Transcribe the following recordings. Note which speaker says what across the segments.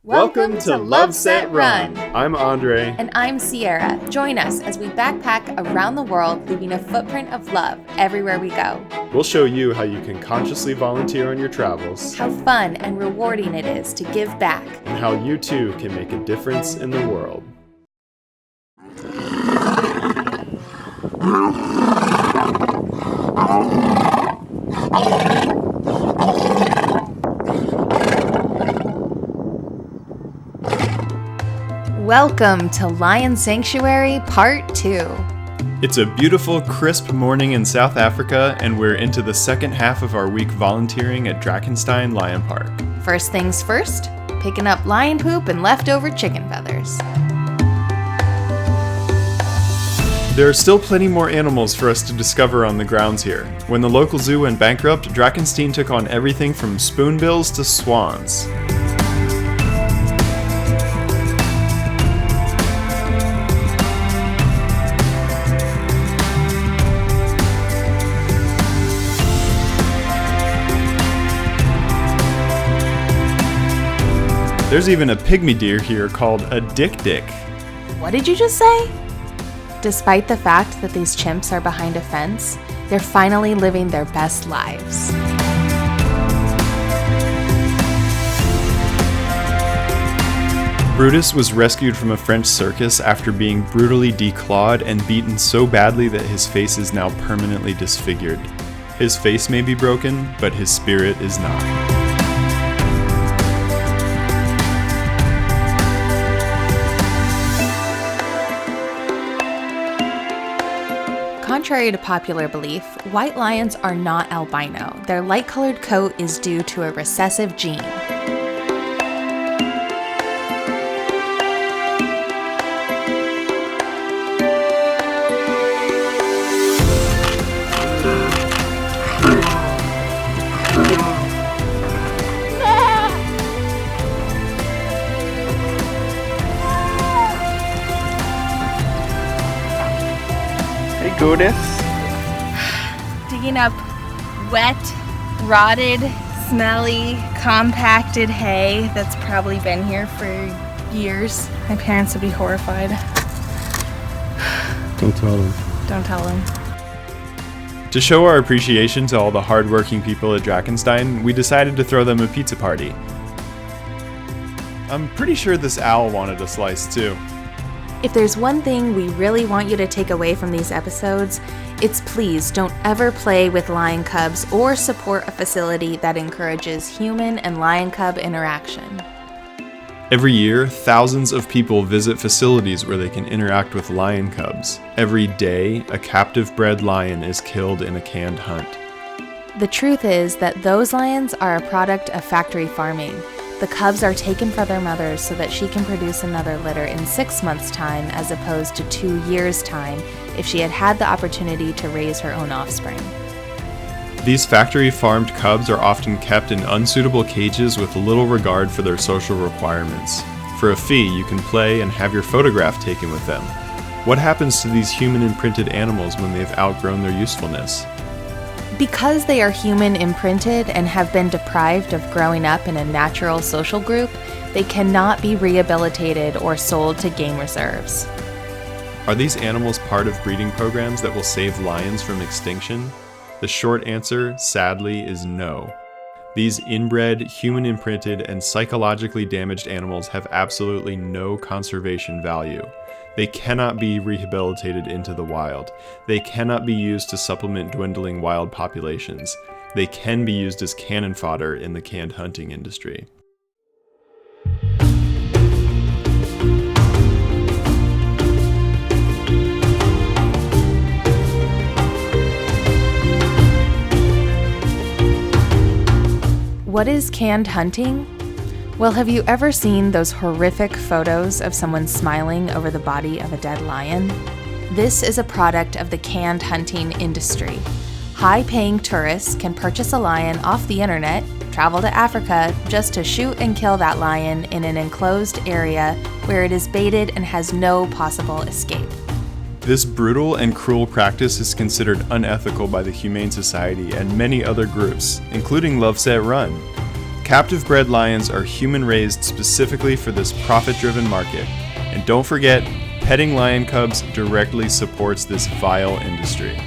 Speaker 1: Welcome to Love Set Run.
Speaker 2: I'm Andre.
Speaker 1: And I'm Sierra. Join us as we backpack around the world, leaving a footprint of love everywhere we go.
Speaker 2: We'll show you how you can consciously volunteer on your travels,
Speaker 1: How fun and rewarding it is to give back,
Speaker 2: and how you too can make a difference in the world.
Speaker 1: Welcome to Lion Sanctuary Part 2.
Speaker 2: It's a beautiful, crisp morning in South Africa, and we're into the second half of our week volunteering at Drakenstein Lion Park.
Speaker 1: First things first, picking up lion poop and leftover chicken feathers.
Speaker 2: There are still plenty more animals for us to discover on the grounds here. When the local zoo went bankrupt, Drakenstein took on everything from spoonbills to swans. There's even a pygmy deer here called a dick.
Speaker 1: What did you just say? Despite the fact that these chimps are behind a fence, they're finally living their best lives.
Speaker 2: Brutus was rescued from a French circus after being brutally declawed and beaten so badly that his face is now permanently disfigured. His face may be broken, but his spirit is not.
Speaker 1: Contrary to popular belief, white lions are not albino. Their light-colored coat is due to a recessive gene.
Speaker 3: Goodness.
Speaker 4: Digging up wet, rotted, smelly, compacted hay that's probably been here for years. My parents would be horrified.
Speaker 3: Don't tell them.
Speaker 4: Don't tell them.
Speaker 2: To show our appreciation to all the hardworking people at Drakenstein, we decided to throw them a pizza party. I'm pretty sure this owl wanted a slice too.
Speaker 1: If there's one thing we really want you to take away from these episodes, it's please don't ever play with lion cubs or support a facility that encourages human and lion cub interaction.
Speaker 2: Every year, thousands of people visit facilities where they can interact with lion cubs. Every day, a captive bred lion is killed in a canned hunt.
Speaker 1: The truth is that those lions are a product of factory farming. The cubs are taken from their mothers so that she can produce another litter in 6 months' time as opposed to 2 years' time if she had had the opportunity to raise her own offspring.
Speaker 2: These factory-farmed cubs are often kept in unsuitable cages with little regard for their social requirements. For a fee, you can play and have your photograph taken with them. What happens to these human-imprinted animals when they've outgrown their usefulness?
Speaker 1: Because they are human imprinted and have been deprived of growing up in a natural social group, they cannot be rehabilitated or sold to game reserves.
Speaker 2: Are these animals part of breeding programs that will save lions from extinction? The short answer, sadly, is no. These inbred, human-imprinted, and psychologically damaged animals have absolutely no conservation value. They cannot be rehabilitated into the wild. They cannot be used to supplement dwindling wild populations. They can be used as cannon fodder in the canned hunting industry.
Speaker 1: What is canned hunting? Well, have you ever seen those horrific photos of someone smiling over the body of a dead lion? This is a product of the canned hunting industry. High-paying tourists can purchase a lion off the internet, travel to Africa just to shoot and kill that lion in an enclosed area where it is baited and has no possible escape.
Speaker 2: This brutal and cruel practice is considered unethical by the Humane Society and many other groups, including Love Set Run. Captive bred lions are human-raised specifically for this profit-driven market. And don't forget, petting lion cubs directly supports this vile industry.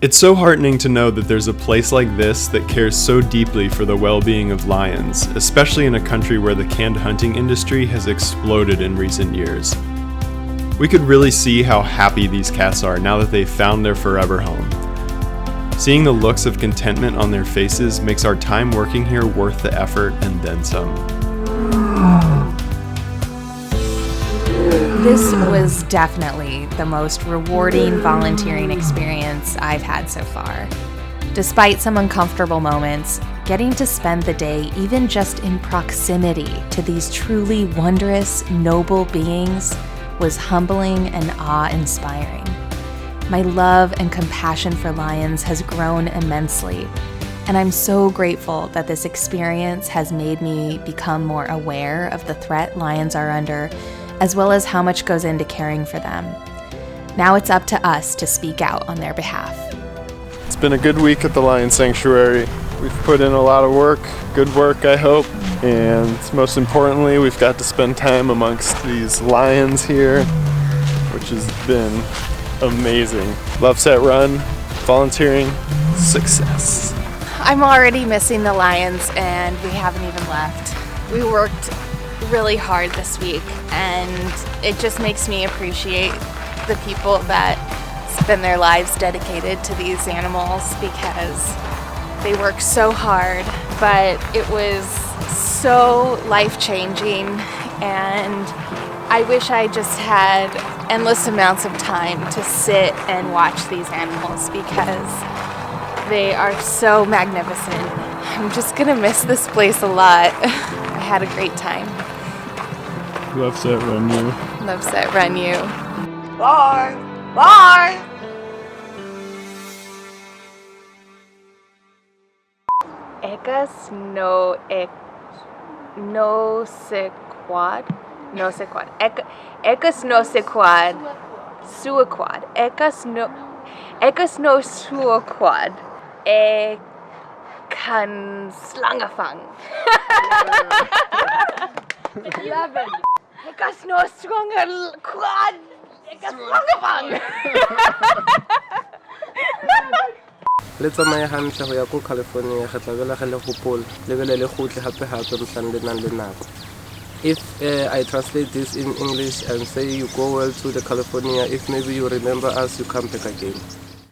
Speaker 2: It's so heartening to know that there's a place like this that cares so deeply for the well-being of lions, especially in a country where the canned hunting industry has exploded in recent years. We could really see how happy these cats are now that they've found their forever home. Seeing the looks of contentment on their faces makes our time working here worth the effort and then some.
Speaker 1: This was definitely the most rewarding volunteering experience I've had so far. Despite some uncomfortable moments, getting to spend the day even just in proximity to these truly wondrous, noble beings was humbling and awe-inspiring. My love and compassion for lions has grown immensely, and I'm so grateful that this experience has made me become more aware of the threat lions are under, as well as how much goes into caring for them. Now it's up to us to speak out on their behalf.
Speaker 3: It's been a good week at the Lion Sanctuary. We've put in a lot of work, good work I hope, and most importantly we've got to spend time amongst these lions here, which has been amazing. Love Set Run, volunteering, success.
Speaker 4: I'm already missing the lions and we haven't even left. We worked really hard this week and it just makes me appreciate the people that spend their lives dedicated to these animals because they work so hard, but it was so life-changing and I wish I just had endless amounts of time to sit and watch these animals because they are so magnificent. I'm just gonna miss this place a lot. I had a great time.
Speaker 3: Love Set Run You.
Speaker 4: Love Set Run You.
Speaker 5: Bye! Bye!
Speaker 4: Ecas no se quad. Ecas no se quad. Suaquad. Ecas no suaquad. Kan slangafang. 11. Ecas no stronger quad. Ecas slangafang.
Speaker 6: Le tsamaya hantle go ya ko California ge tlabela ge le gopol lebele le gotle hape hape mtlang le nang le nako. If I translate this in English and say you go well to the California, if maybe you remember us, you come back again.